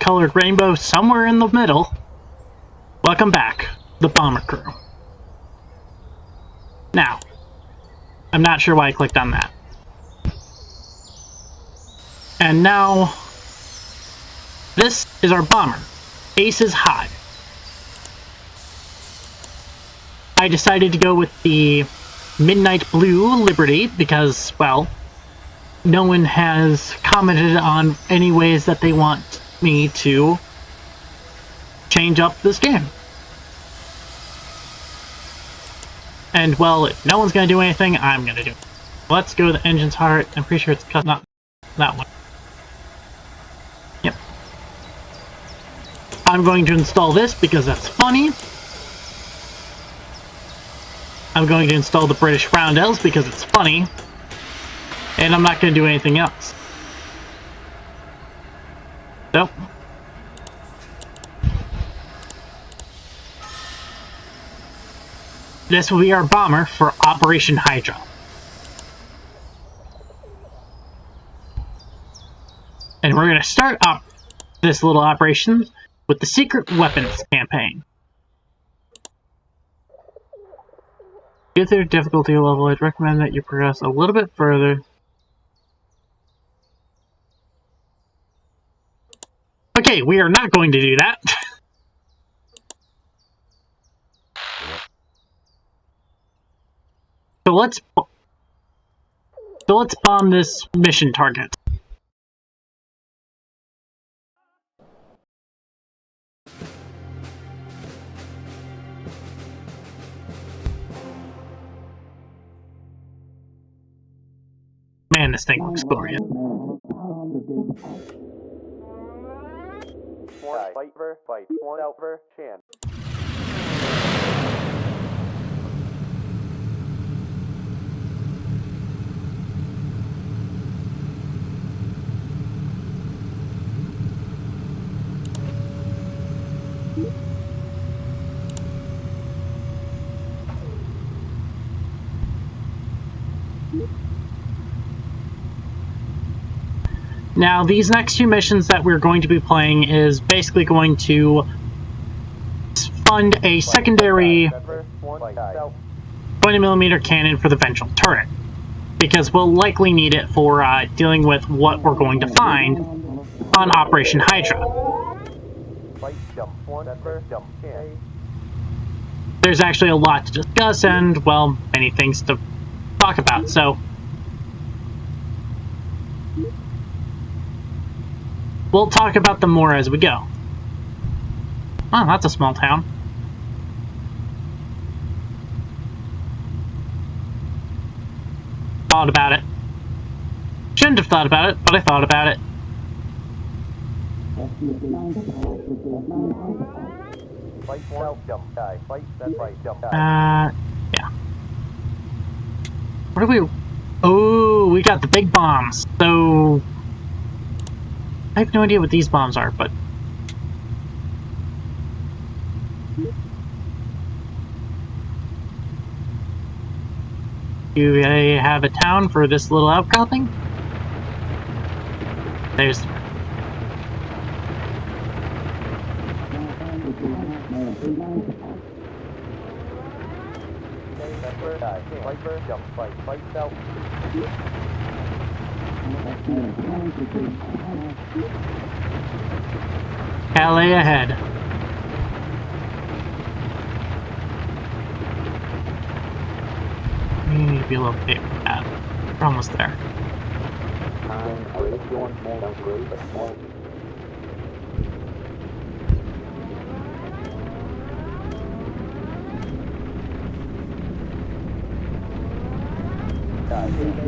colored rainbow somewhere in the middle. Welcome back, the bomber crew. Now, I'm not sure why I clicked on that. And now, this is our bomber, Aces High. I decided to go with the Midnight Blue Liberty because, well, no one has commented on any ways that they want me to change up this game. And, well, if no one's going to do anything, I'm going to do it. Let's go to the engine's heart. I'm pretty sure it's cut, not that one. Yep. I'm going to install this because that's funny. I'm going to install the British Roundels because it's funny. And I'm not going to do anything else. So. This will be our bomber for Operation Hydra. And we're going to start up this little operation with the Secret Weapons campaign. Due to the difficulty level, I'd recommend that you progress a little bit further. Okay, we are not going to do that. So let's bomb this mission target. Man, this thing looks glorious. Now, these next two missions that we're going to be playing is basically going to fund a secondary 20mm cannon for the ventral turret, because we'll likely need it for dealing with what we're going to find on Operation Hydra. There's actually a lot to discuss and, well, many things to talk about, so we'll talk about them more as we go. Oh, that's a small town. Thought about it. Shouldn't have thought about it, but I thought about it. Yeah. What do we... Oh, we got the big bombs. So... I have no idea what these bombs are, but... Do I have a town for this little outcropping? There's... Alley ahead. We need to be a little bit with that. We're almost there.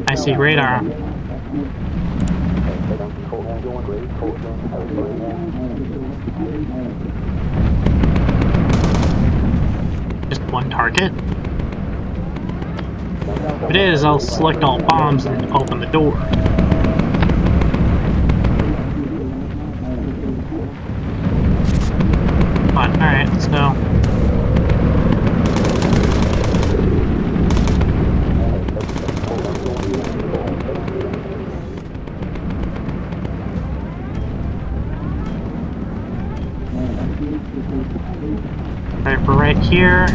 I see radar. Just one target? If it is, I'll select all bombs and open the door. Alright, so... Alright, we're right here.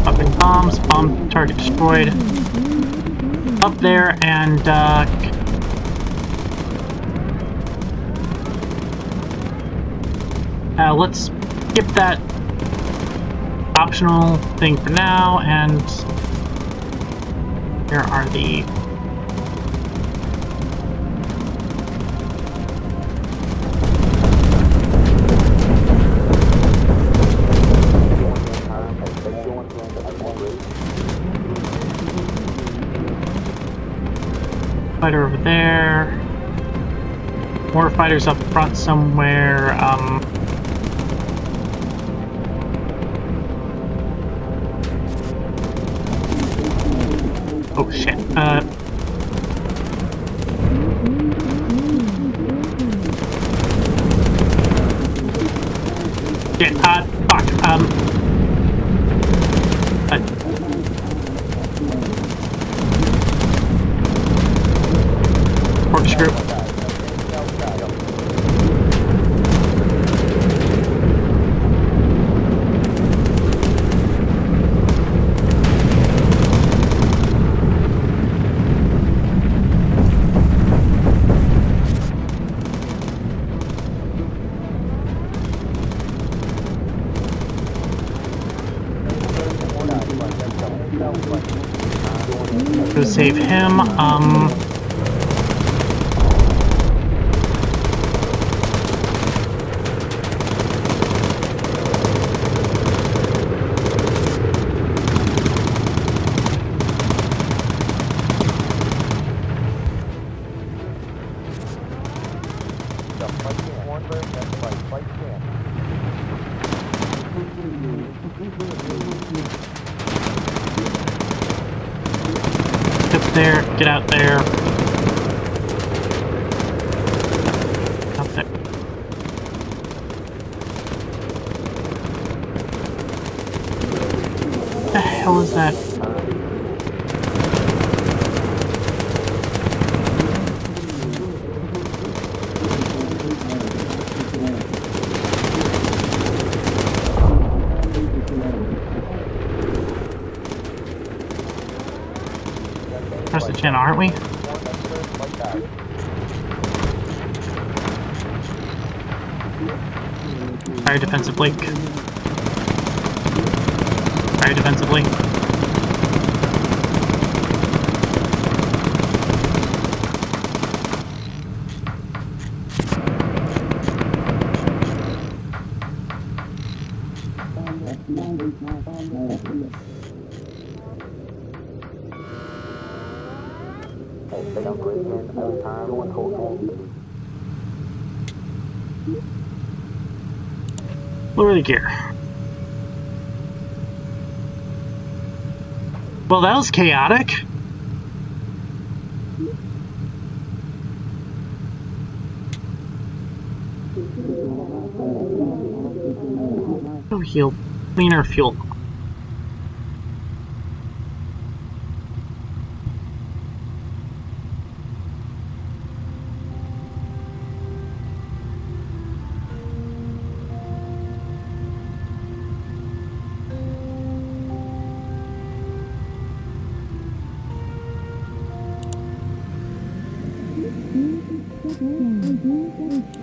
Dropping bombs. Bomb target destroyed. Up there and, let's skip that optional thing for now, and here are the fighter over there. More fighters up front somewhere. Oh shit. Shit, fuck. Corkscrew. Go save him. Up there, get out there. Up there. What the hell is that? Press the channel, aren't we? Fire defensively. Fire defensively. Lower the gear. Well, that was chaotic. Oh, heal. Cleaner fuel.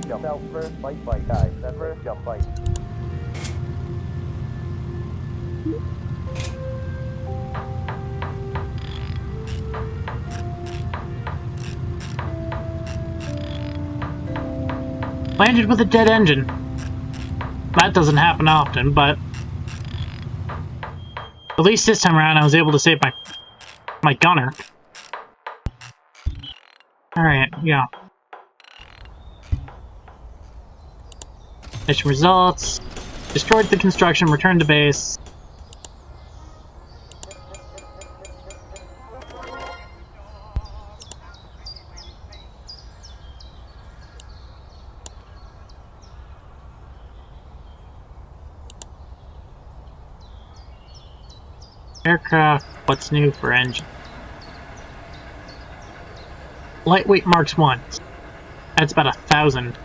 Jump out first, fight, guys. That first, jump, fight. Landed with a dead engine. That doesn't happen often, but at least this time around I was able to save my gunner. Alright, yeah. Mission results. Destroyed the construction, returned to base. Aircraft, what's new for engine? Lightweight Marks 1. That's about 1,000.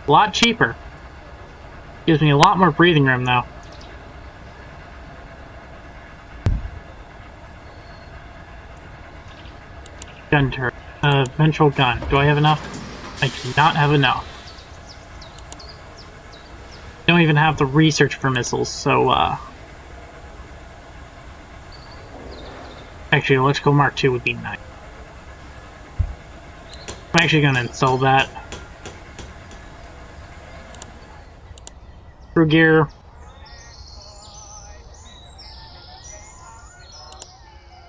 A lot cheaper. Gives me a lot more breathing room, though. Gun turret. Ventral gun. Do I have enough? I do not have enough. Don't even have the research for missiles, so, actually, electrical Mark II would be nice. I'm actually gonna install that. Crew gear.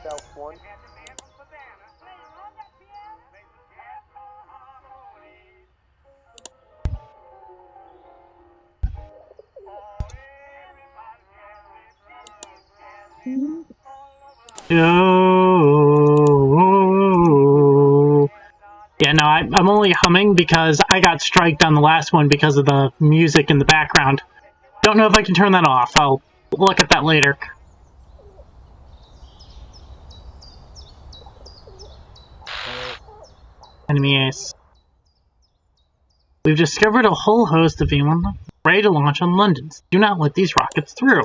South 1. Oh. Yeah, no, I'm only humming because I got striked on the last one because of the music in the background. Don't know if I can turn that off. I'll look at that later. Enemy ace. We've discovered a whole host of V1 ready to launch on London's. Do not let these rockets through.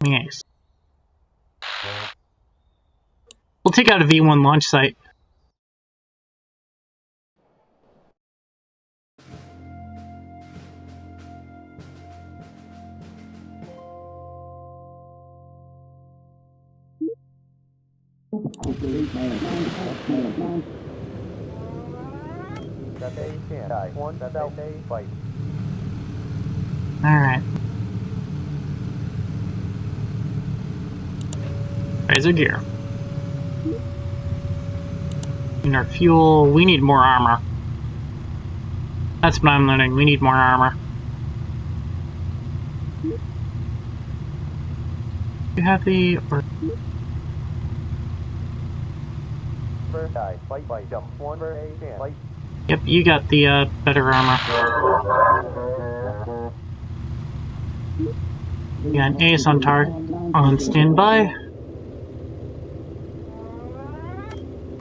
Enemy ace. We'll take out a V1 launch site. That they can die. 1 that they fight. Alright. Razor gear. In our fuel, we need more armor. That's what I'm learning. We need more armor. You have the... Or, Die. Fight. Jump. 1 for a can. Fight. yep, you got the better armor. You got an ace on target. On standby.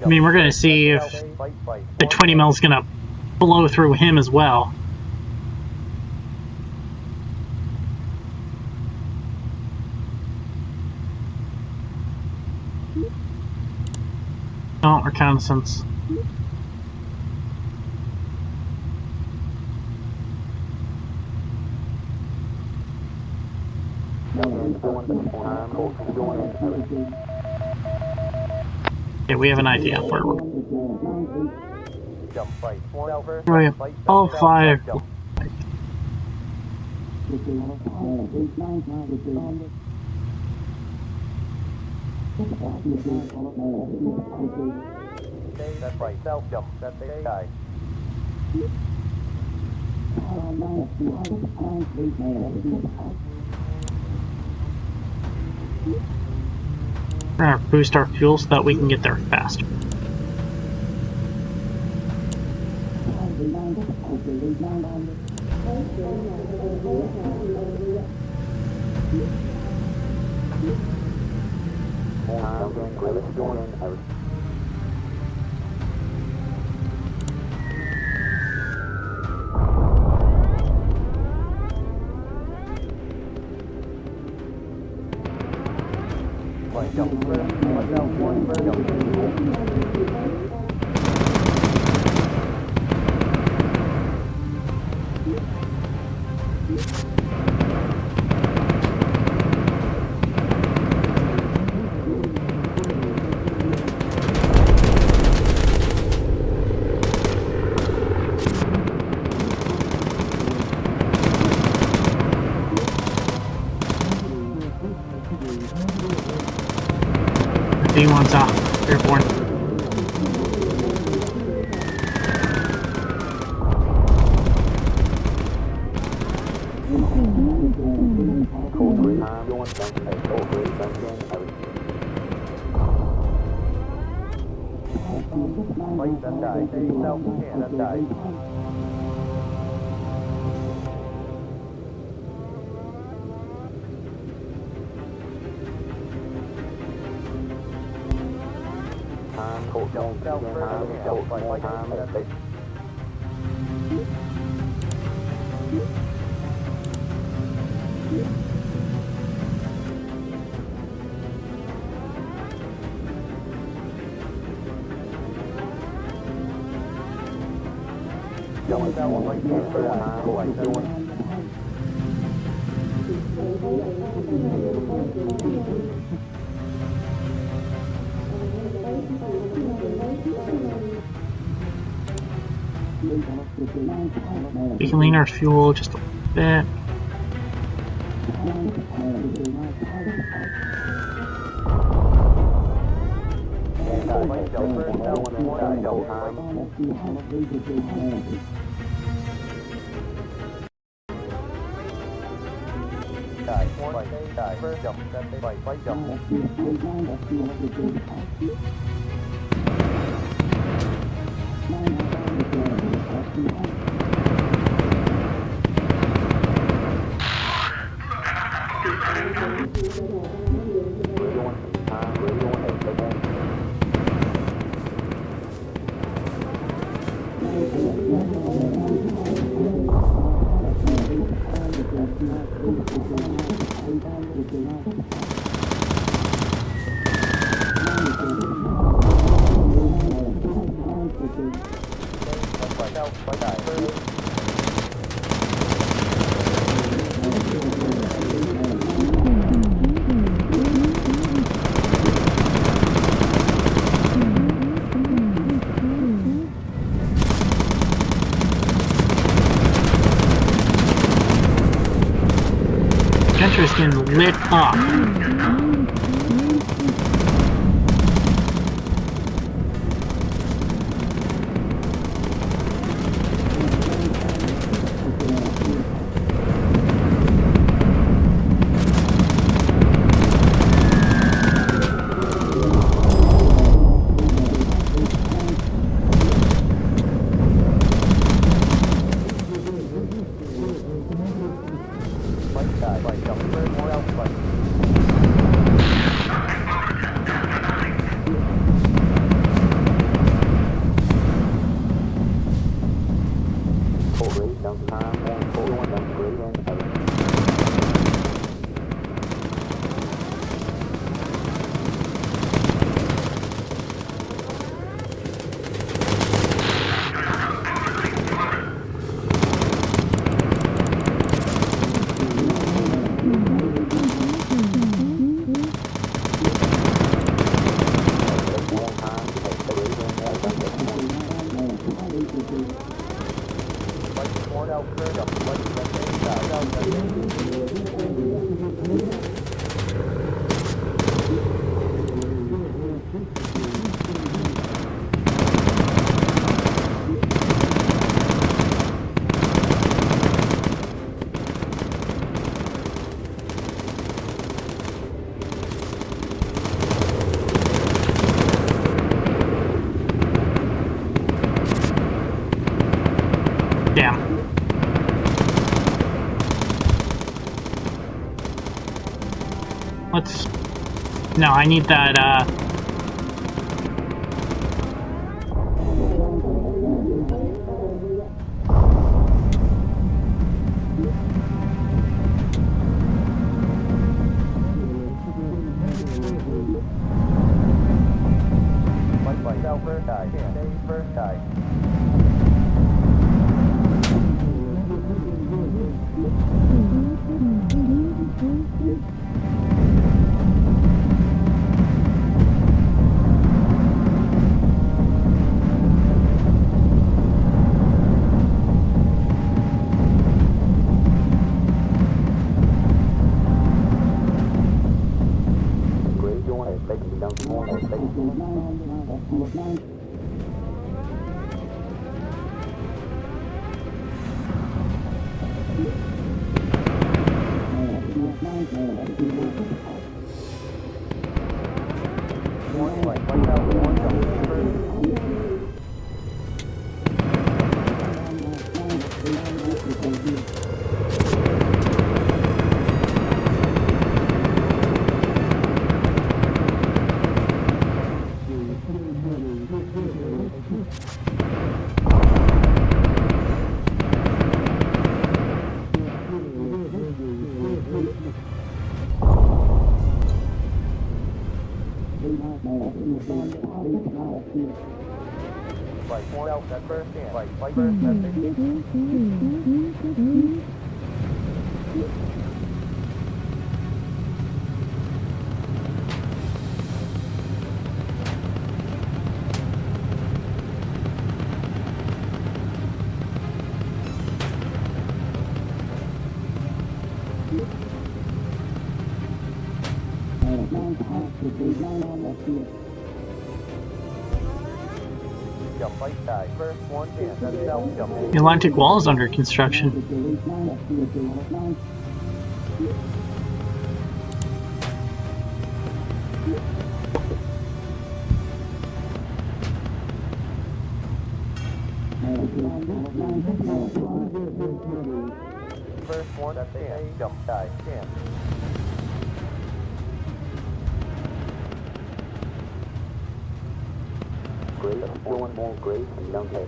I mean, we're gonna see if the 20 mil is gonna blow through him as well. Oh, reconnaissance. Okay, we have an idea where we're Jump. Fight. 1 over. right. All 5. That's right. South jump. That they die. We're gonna boost our fuel so that we can get there faster. Fight. Jump. Fight out. 1 for jump. V1's off. Airborne. Fight. That die. South can. That die. jump down first, jump fight, fight. Jump down like this for that. We can lean our fuel just a bit. Is getting lit up. Let's... No, I need that, Fight one out that first stand. Fight first that jump fight die. First one stand. That's self jump. The Atlantic Wall is under construction. First one that they jump die. Stand. Great, one more great, and down there.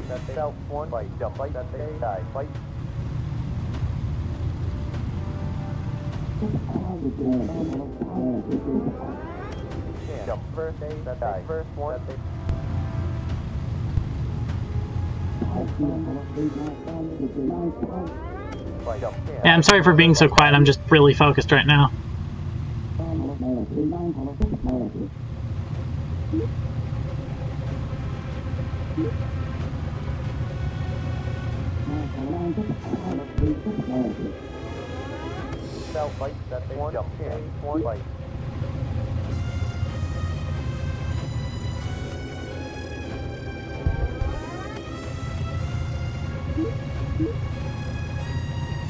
That they self one fight, jump fight, that they die, fight. Yeah, jump first, they that die, first one that they. Fight, jump, Yeah, I'm sorry for being so quiet, I'm just really focused right now. Self fight, that they one jump, yeah, one fight.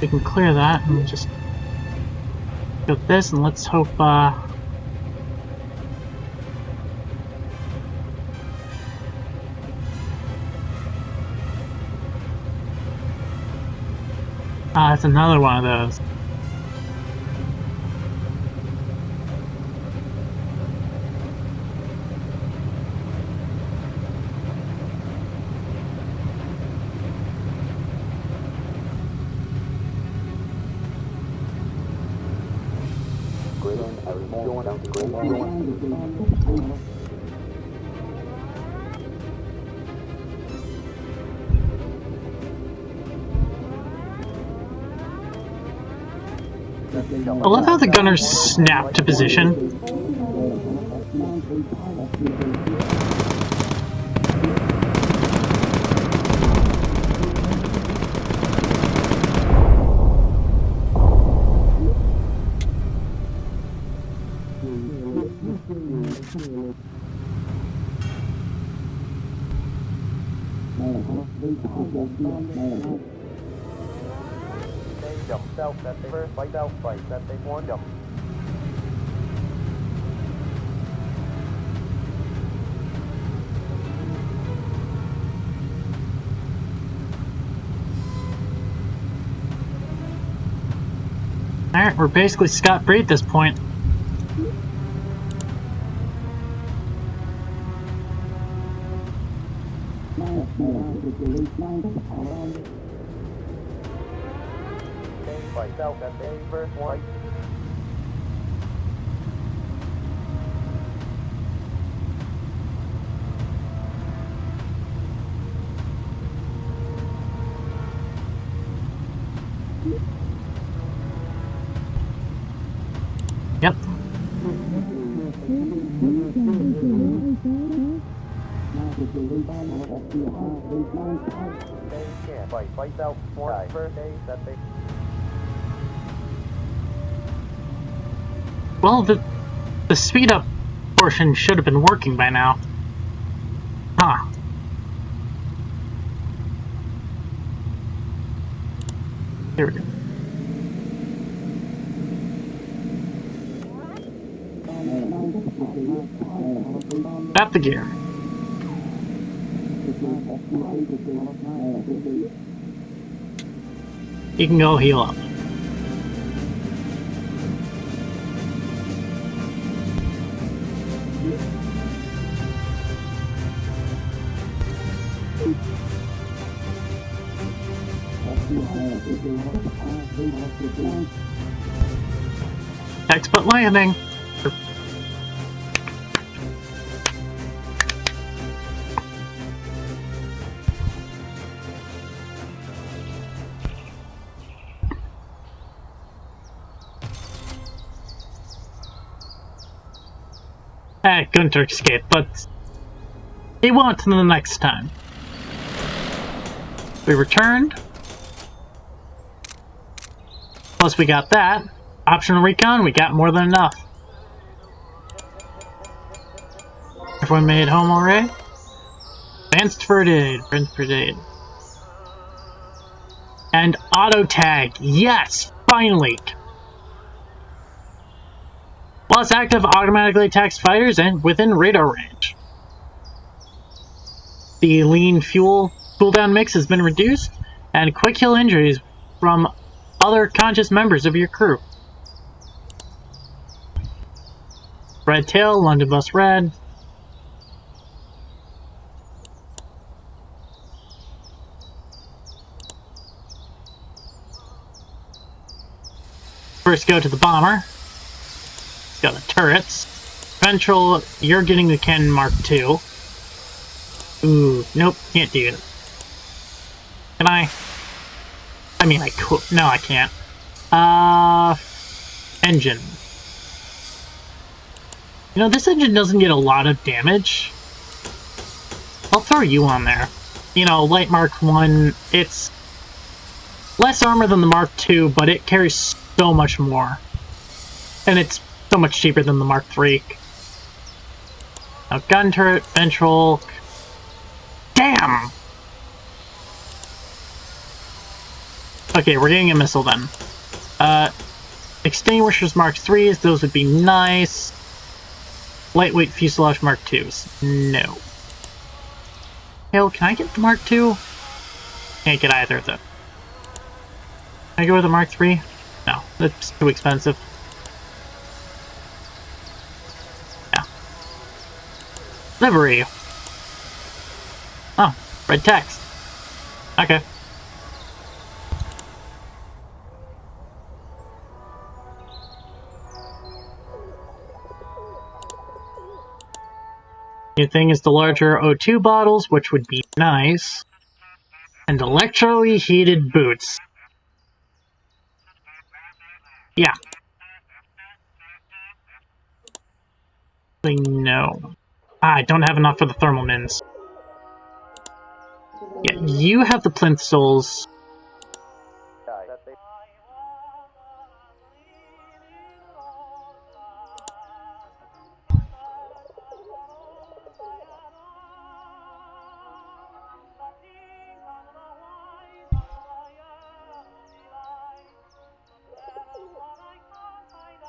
We can clear that and just go with this, and let's hope it's another one of those. I love how the gunners snap to position. They jump self that they first fight out fight that they one jump. Alright, we're basically scot-free at this point. They fight out that they first one. Yep. They can't fight out one first day that they. Well, the speed up portion should have been working by now. Huh. Here we go. Tap the gear. You can go heal up. Expert landing. Gunter escaped, but he won't the next time. We returned. Plus we got that. Optional recon, we got more than enough. Everyone made home already? Advanced first aid. And auto tag. Yes! Finally! While it's active, automatically attacks fighters and within radar range. The lean fuel cooldown mix has been reduced, and quick heal injuries from other conscious members of your crew. Red tail, London bus red. First go to the bomber. Got the turrets. Ventral, you're getting the cannon Mark II. Ooh, nope, can't do it. Can I? I mean, I could. No, I can't. Engine. You know, this engine doesn't get a lot of damage. I'll throw you on there. You know, light Mark 1, it's less armor than the Mark II, but it carries so much more. And it's so much cheaper than the Mark III. Now, gun turret, ventral. Damn! Okay, we're getting a missile then. Extinguishers Mark IIIs, those would be nice. Lightweight fuselage Mark IIs. No. Hell, can I get the Mark II? Can't get either of them. Can I go with the Mark III? No, that's too expensive. Yeah. Livery. Oh, red text. Okay. New thing is the larger O2 bottles, which would be nice. And electrically heated boots. Yeah. No. I don't have enough for the thermal mins. Yeah, you have the plinth souls.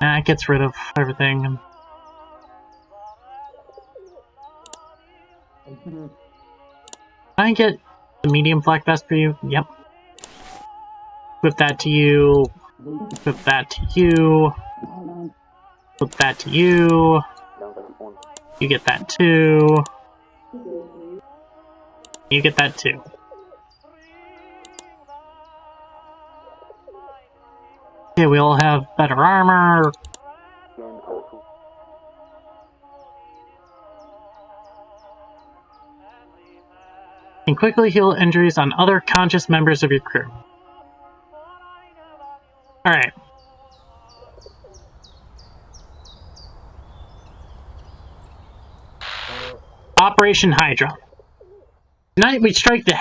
It gets rid of everything. Can I get the medium flak vest for you? Yep. Flip that to you. Flip that to you. Flip that to you. You get that too. You get that too. Okay, we all have better armor. And quickly heal injuries on other conscious members of your crew. Alright. Operation Hydra. Tonight we strike the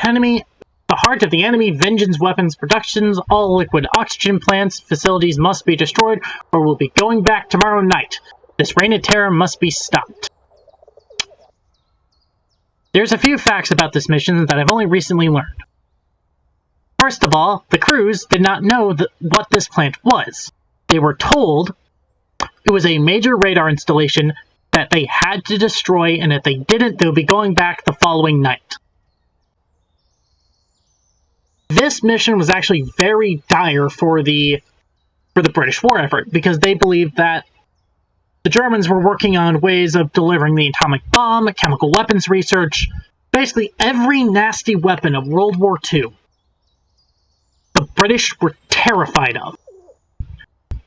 heart of the enemy vengeance weapons productions. All liquid oxygen plants facilities must be destroyed or we'll be going back tomorrow night. This reign of terror must be stopped. There's a few facts about this mission that I've only recently learned. First of all, the crews did not know what this plant was. They were told it was a major radar installation that that they had to destroy, and if they didn't, they'll be going back the following night. This mission was actually very dire for the British war effort, because they believed that the Germans were working on ways of delivering the atomic bomb, chemical weapons research, basically every nasty weapon of World War II. The British were terrified of.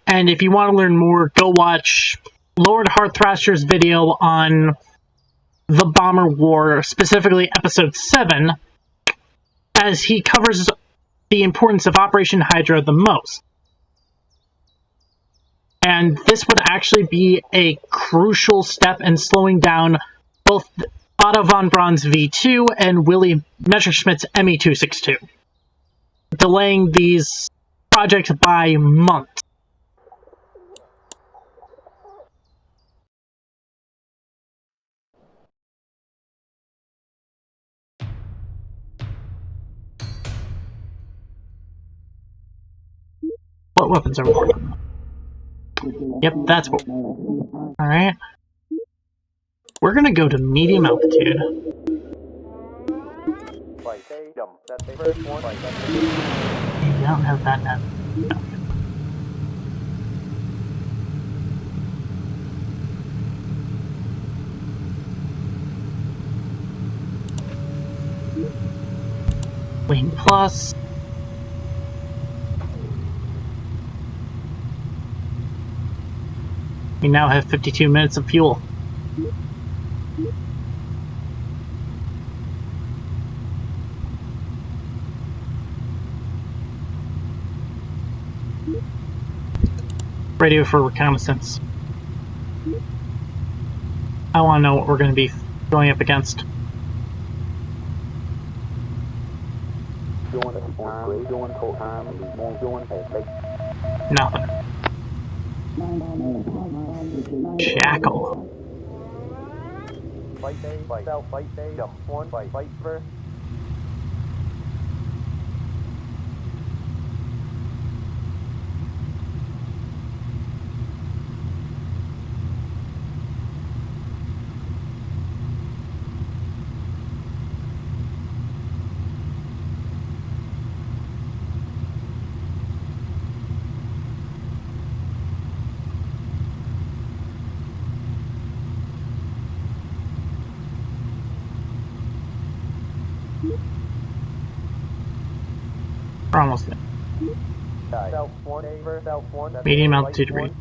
And if you want to learn more, go watch Lord Hardthresher's video on the Bomber War, specifically Episode 7, as he covers the importance of Operation Hydra the most. And this would actually be a crucial step in slowing down both Otto von Braun's V2 and Willy Messerschmitt's Me-262, delaying these projects by months. What weapons are we working on? Yep, that's what. Alright. We're gonna go to medium altitude. Maybe I don't have that now. Wing plus. We now have 52 minutes of fuel. Radio for reconnaissance. I want to know what we're going to be going up against. Nothing. Shackle. We're almost there. Medium altitude rate.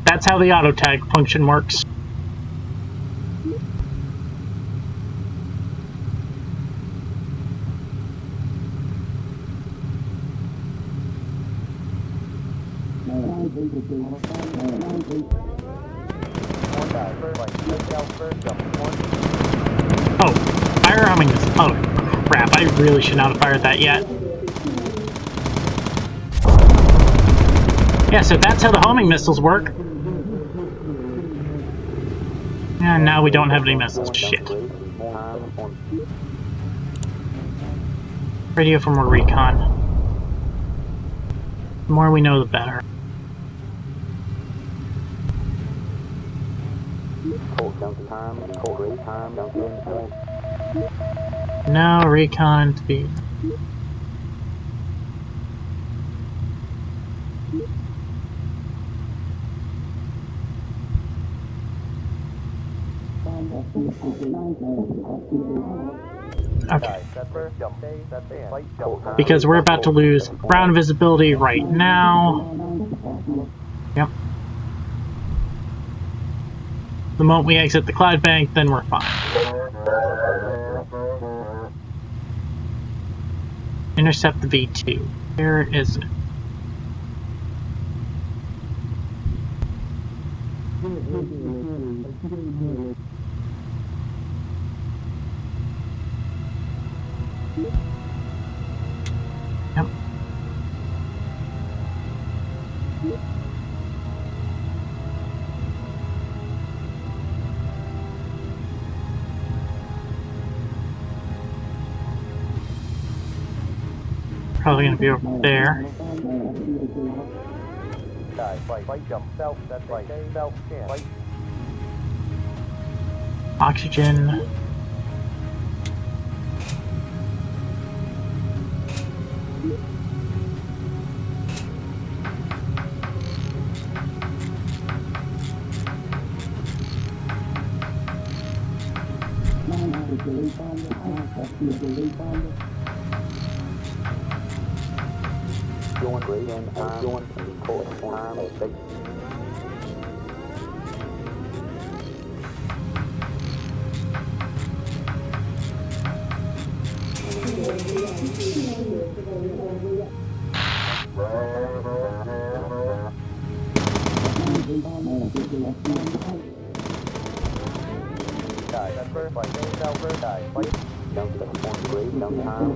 That's how the auto tag function works. Oh, fire humming this. Oh, crap, I really should not have fired that yet. Yeah, so that's how the homing missiles work. And now we don't have any missiles. Shit. Radio for more recon. The more we know, the better. No recon to be. Okay. Because we're about to lose ground visibility right now. Yep. The moment we exit the cloud bank, then we're fine. Intercept the V2. Where is it? Yep. Probably gonna be over there. Fight, jump, self, that's fight, self, can fight. Oxygen. Going great on time, going time, that's first fight, self, first fight. Down to the point, great, down time,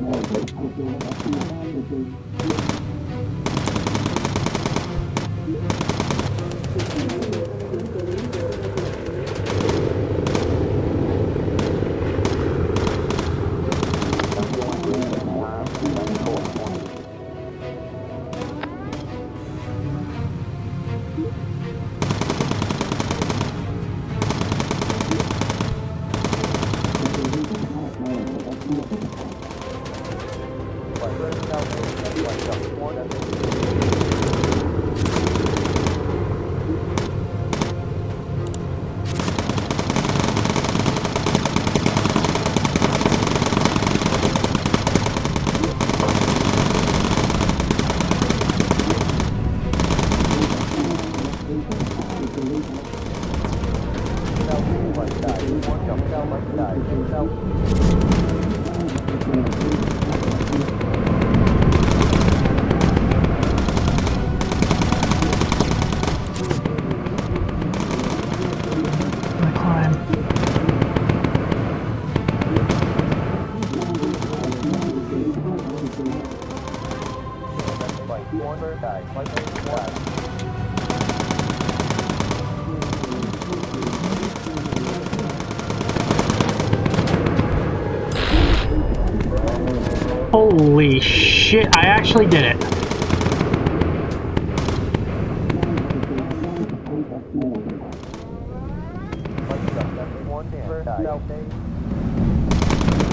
Holy shit, I actually did it.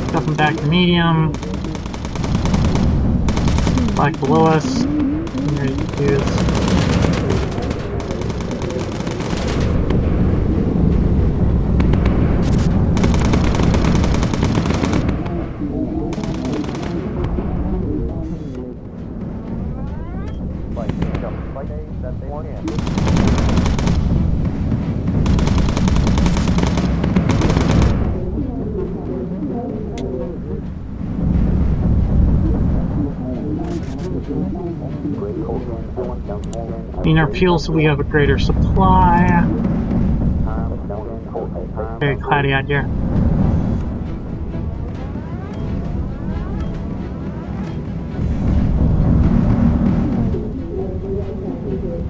Stuff him back to medium. Black below us. There's the dudes. In our fuel so we have a greater supply. Very cloudy out here.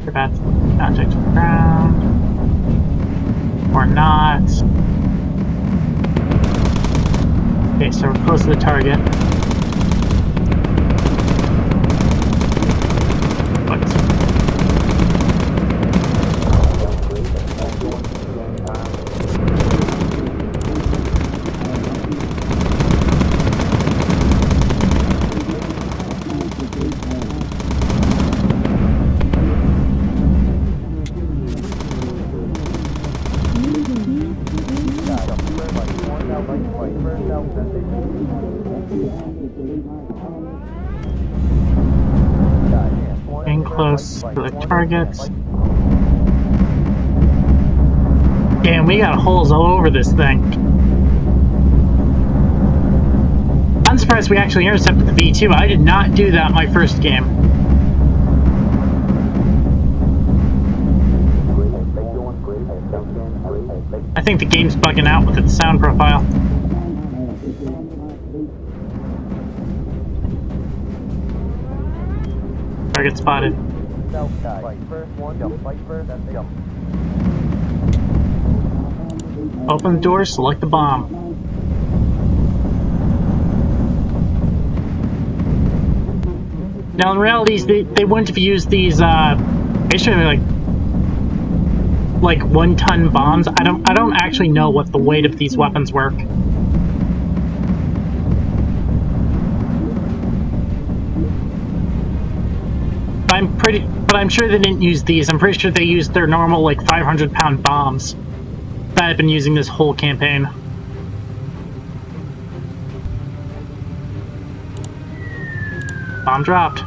About contact to the ground. Or not. Okay, so we're close to the target. Getting close to the targets. Damn, we got holes all over this thing. On I'm surprised we actually intercepted the V2. I did not do that my first game. I think the game's bugging out with its sound profile. Target spotted. Open the door, select the bomb. Now in reality, they wouldn't have used these they should have like 1-ton bombs. I don't actually know what the weight of these weapons were. But I'm sure they didn't use these. I'm pretty sure they used their normal like 500-pound bombs that I've been using this whole campaign. Bomb dropped.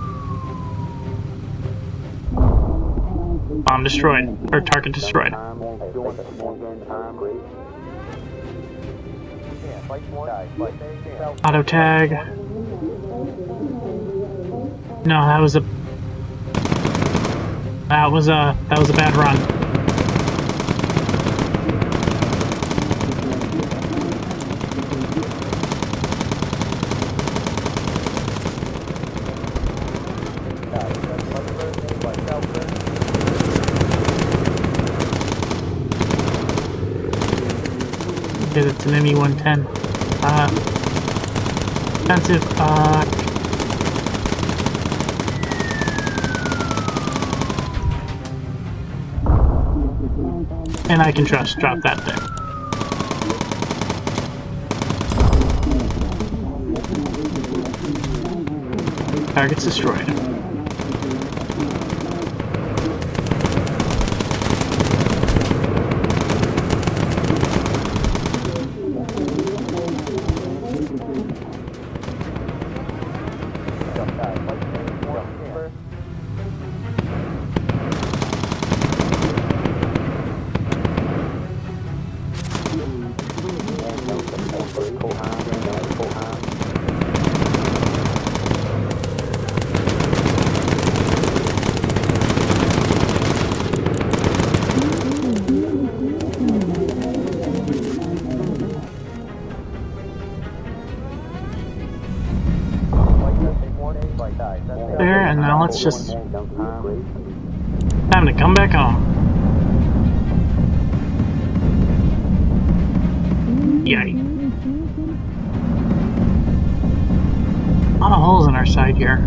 Bomb destroyed. Or target destroyed. Auto tag. No, that was a bad run. Because it's an ME-110. Expensive. And I can just drop that there. Target's destroyed. There, and now let's just time to come back home. Yay. A lot of holes in our side here.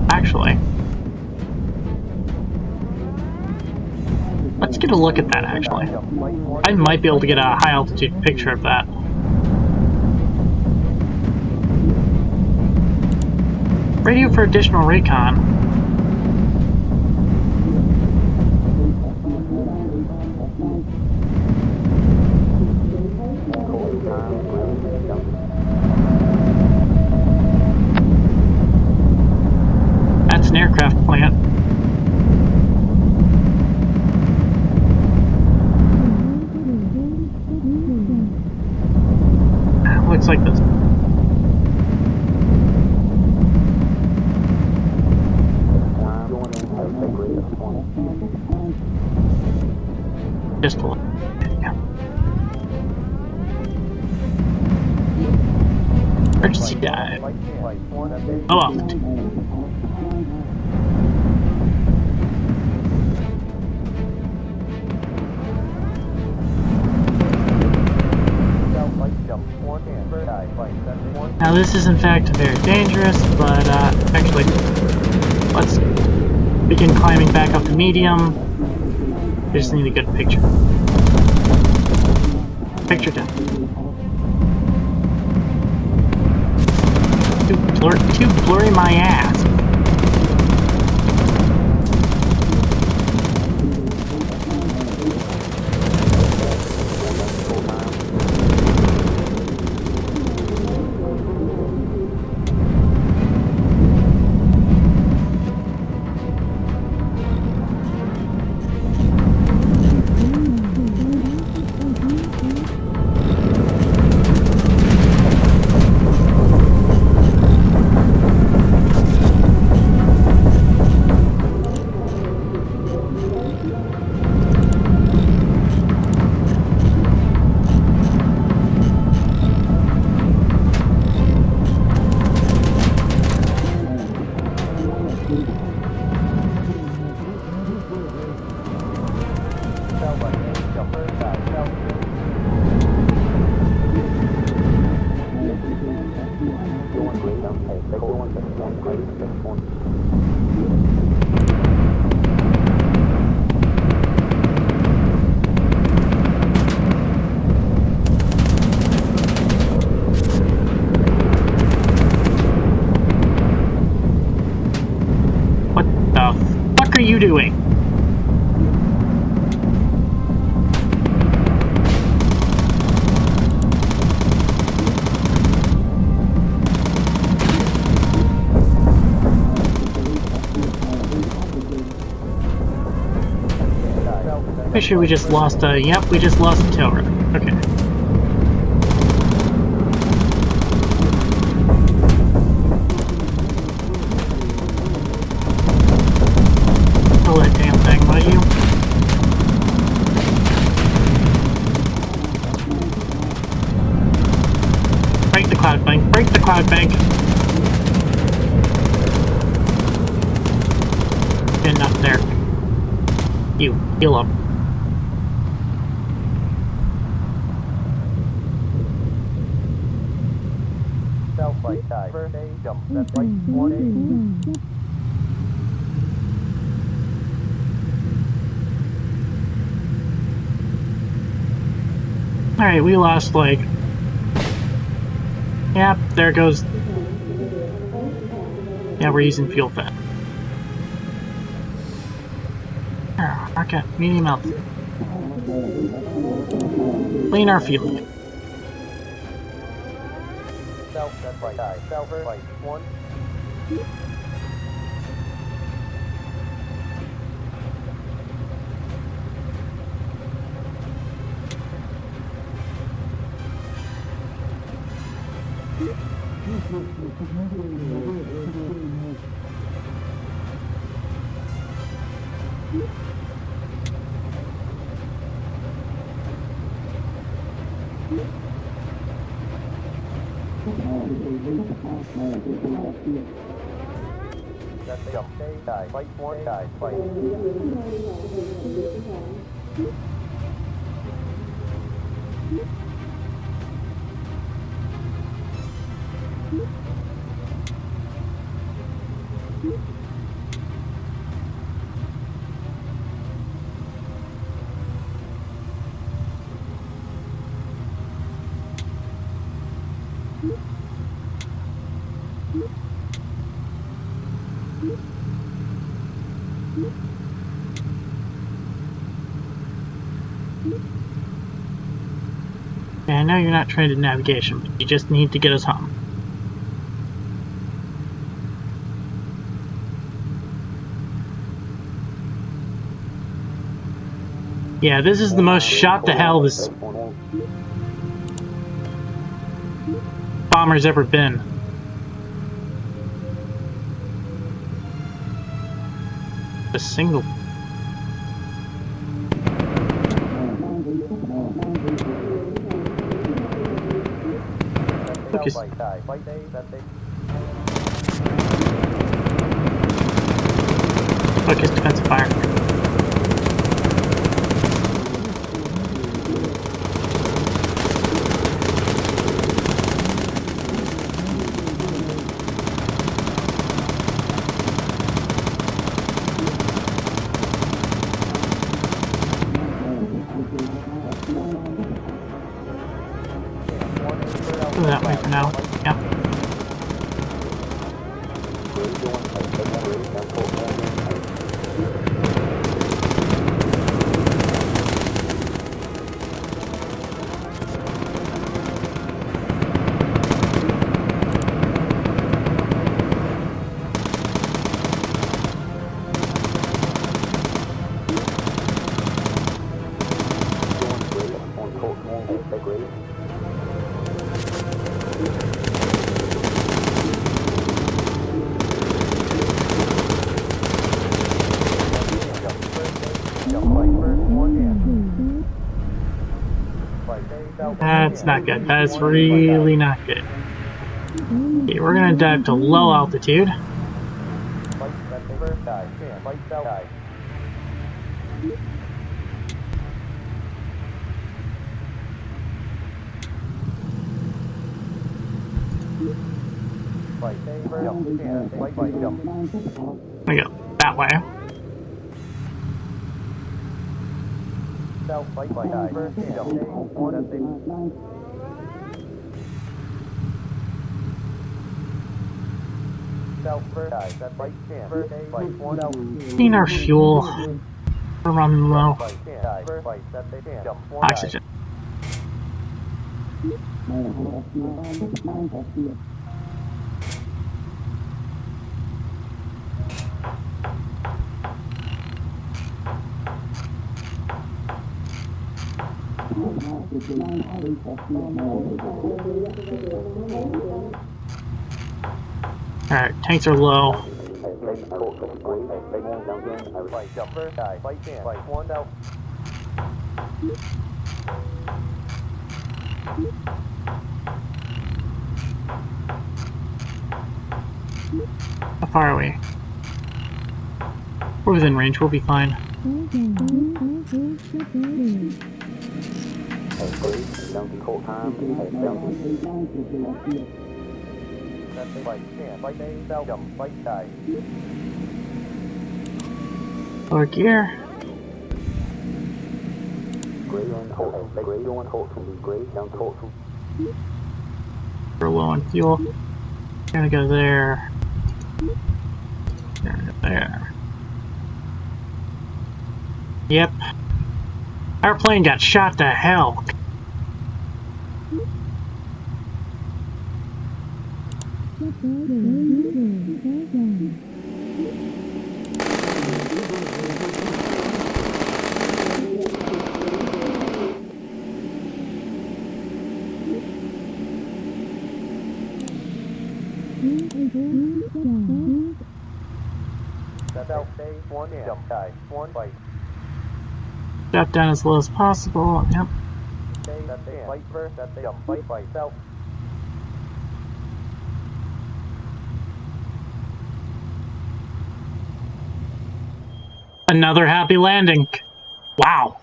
Actually, let's get a look at that, actually. I might be able to get a high-altitude picture of that. Radio for additional recon. That's an aircraft plant. Looks like this. Just a little. Yeah. Emergency dive. Aloft. Now this is in fact very dangerous, but actually, let's begin climbing back up to medium. We just need a good picture. Picture done. Too blurry my ass. What the fuck are you doing? Pretty sure we just lost a... Yep, we just lost a tail rotor. Okay. Kill that damn thing, will you? Break the cloud bank. Break the cloud bank. Enough there. You, heal up. Self-fight time. Birthday jump. That's right. 1 Alright, we lost like... Yep, there goes... Yeah, we're using fuel fat. Okay, medium altitude. Clean our fuel. Self-fight time. Self-fight 1. That's the jump. Stay die. Fight 1 die. Fight. Yeah, I know you're not trained in navigation, but you just need to get us home. Yeah, this is the most shot to hell this bomber's ever been. A single. Focus. Focus defensive fire. Go that way for now. Yep. That's not good. That's really not good. Okay, we're gonna dive to low altitude. fight, saber, jump, scan, fight, jump. We go that way. Self, fight, die, first, jump, day, one, that thing. Self, first, die, that fight, scan, first, day, fight, one, self. Clean our fuel. We're running low. Fight, scan, die, first, fight, that they can, jump, one, Oxygen. Alright, tanks are low. Fight, jump, first, die, fight, scan, fight, one, self. How far are we? We're within range, we'll be fine. That they fight, scan, fight, day, self, jump, fight, die. Lower gear. We're low on fuel. Gonna go there. Gonna go there. Yep. Our plane got shot to hell. That self, day, one, jump, die, one, fight. Drop down as low as possible. Yep. Day, that they fight first, that they jump, fight, self. Another happy landing. Wow.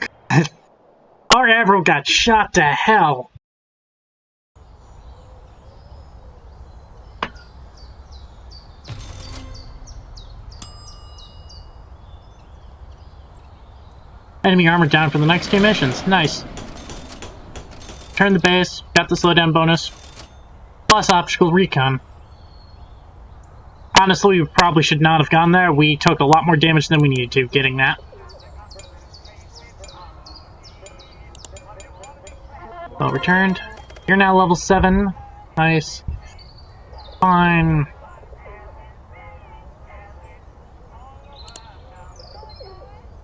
Our Avro got shot to hell. Enemy armor down for the next 2 missions. Nice. Turn the base. Got the slowdown bonus. Plus optical recon. Honestly, we probably should not have gone there. We took a lot more damage than we needed to getting that. Well returned. You're now level 7. Nice. Fine.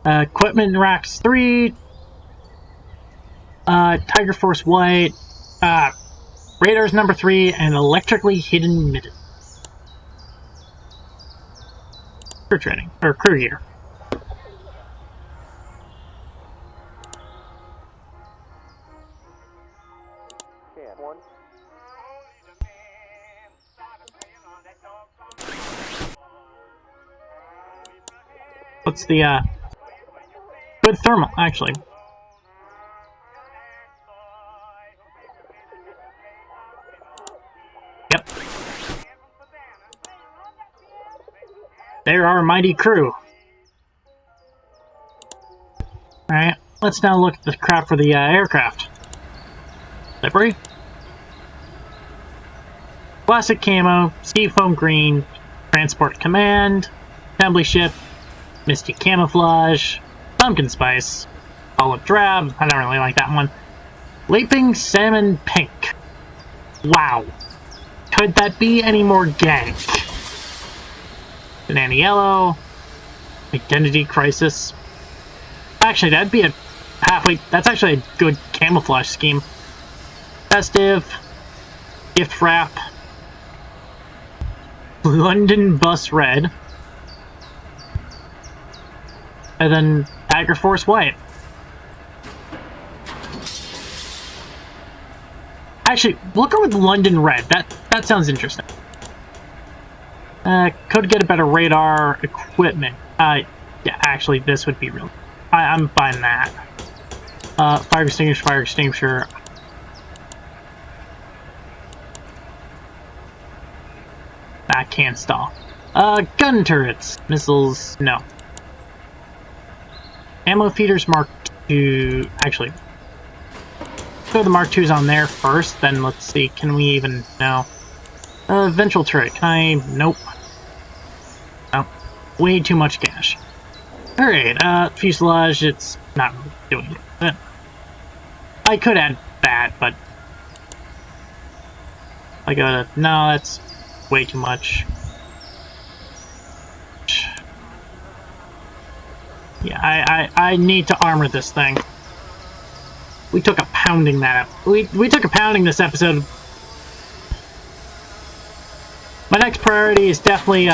Equipment racks 3. Tiger Force White. Radar's number 3, and electrically hidden mid. Crew training. Or crew gear. Scan, one. What's the, good thermal, actually. Yep. They're our mighty crew. Alright, let's now look at the crap for the aircraft. Livery. Classic camo, seafoam green, transport command, assembly ship, misty camouflage, pumpkin spice, olive drab, I don't really like that one. Leaping salmon pink. Wow. Could that be any more gank? Banana yellow, identity crisis. Actually, that'd be a halfway. That's actually a good camouflage scheme. Festive, gift wrap, London bus red, and then Tiger Force white. Actually, we'll go with London red. That sounds interesting. Could get a better radar equipment. Yeah, actually, this would be real. I'm buying that. Fire extinguisher, fire extinguisher. I can't stall. Gun turrets. Missiles, no. Ammo feeders Mark II. Actually, throw the Mark IIs on there first, then let's see, can we even... No. Ventral turret, can I... Nope. No. Way too much cash. Alright, fuselage, it's not really doing it. I could add that, but... I gotta... No, that's way too much. Yeah, I need to armor this thing. We took a pounding that up. We took a pounding this episode. My next priority is definitely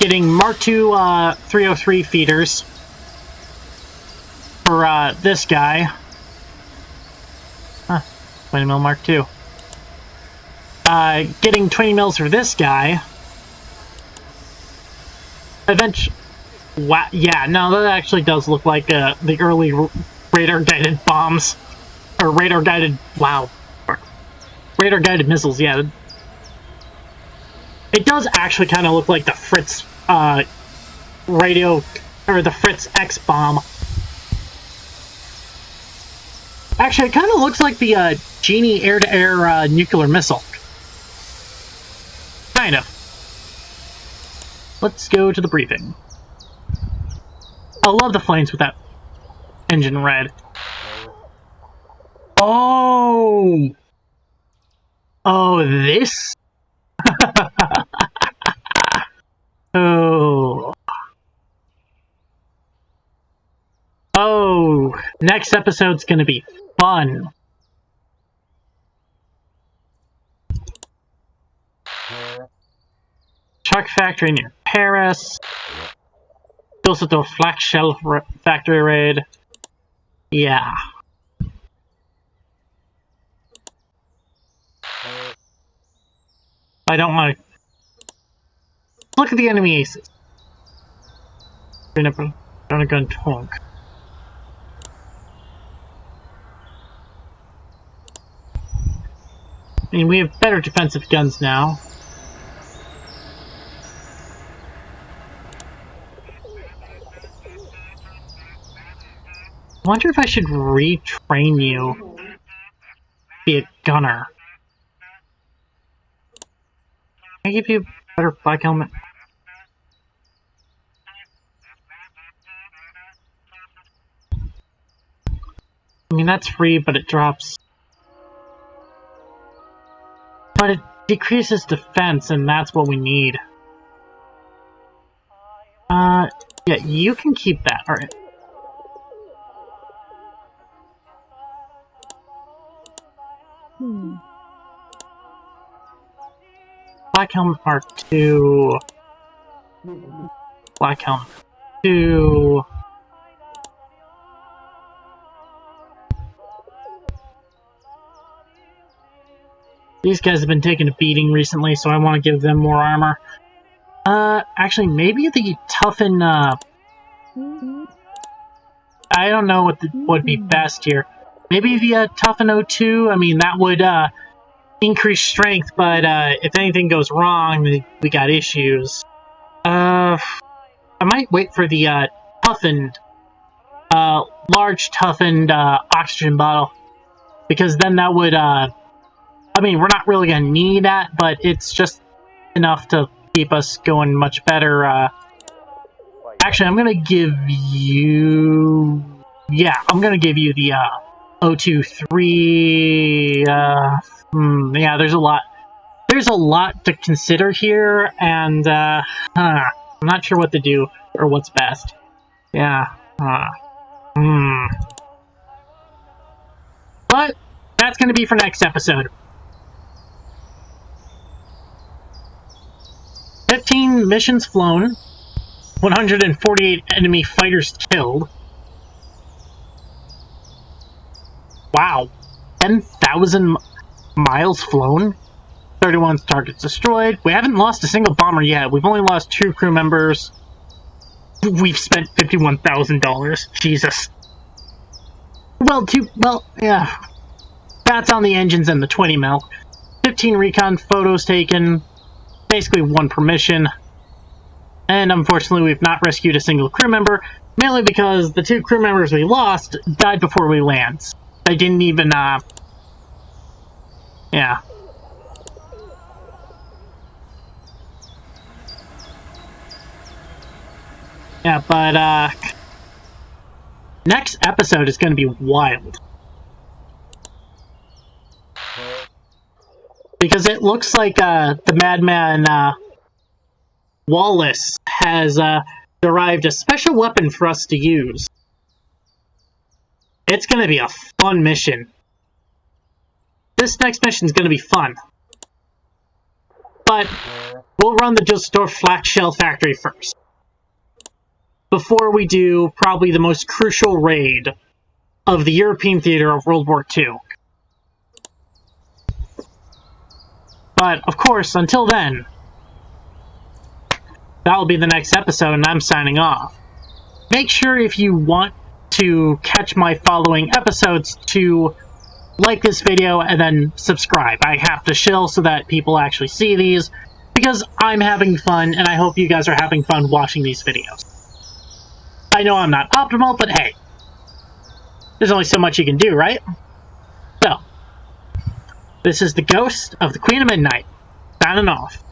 getting Mark II 303 feeders for this guy. Huh, 20 mil Mark II. Getting 20 mils for this guy. Eventually. Wow, yeah, no, that actually does look like the early radar-guided bombs. Or radar-guided... Wow. Radar-guided missiles, yeah. It does actually kind of look like the Fritz radio... Or the Fritz X-bomb. Actually, it kind of looks like the Genie air-to-air nuclear missile. Kind of. Let's go to the briefing. I love the flames with that engine red. Oh! Oh, this? Oh. Oh, next episode's gonna be fun. Truck factory near Paris. Also the flak shell factory raid. Yeah. I don't want to... Look at the enemy aces. Gonna gun tonk. I mean, we have better defensive guns now. I wonder if I should retrain you to be a gunner. Can I give you a better flak helmet? I mean, that's free, but it drops. But it decreases defense, and that's what we need. Yeah, you can keep that. Alright. Black helmet Mark II. Black helmet 2. These guys have been taking a beating recently, so I want to give them more armor. Actually, maybe the toughen, I don't know what would be best here. Maybe the toughen 02, I mean, that would, increase strength, but, if anything goes wrong, we got issues. I might wait for the, toughened, large toughened, oxygen bottle. Because then that would, I mean, we're not really gonna need that, but it's just enough to keep us going much better. Actually, I'm gonna give you... Yeah, I'm gonna give you the, 023, yeah, there's a lot. There's a lot to consider here, and, I'm not sure what to do, or what's best. Yeah, But, that's gonna be for next episode. 15 missions flown, 148 enemy fighters killed. Wow. 10,000 miles flown, 31 targets destroyed. We haven't lost a single bomber yet. We've only lost 2 crew members. We've spent $51,000. Jesus. Well, yeah. That's on the engines and the 20 mil. 15 recon photos taken, basically 1 per mission. And unfortunately, we've not rescued a single crew member, mainly because the 2 crew members we lost died before we land. They didn't even, yeah. Yeah, but, next episode is going to be wild. Because it looks like, the madman, Wallace has, derived a special weapon for us to use. It's going to be a fun mission. This next mission is going to be fun. But we'll run the Dusseldorf Flat Shell Factory first. Before we do probably the most crucial raid of the European theater of World War II. But, of course, until then, that will be the next episode, and I'm signing off. Make sure if you want to catch my following episodes to like this video and then subscribe. I have to shill so that people actually see these, because I'm having fun, and I hope you guys are having fun watching these videos. I know I'm not optimal, but hey, there's only so much you can do, right? So, this is the Ghost of the Queen of Midnight, signing off.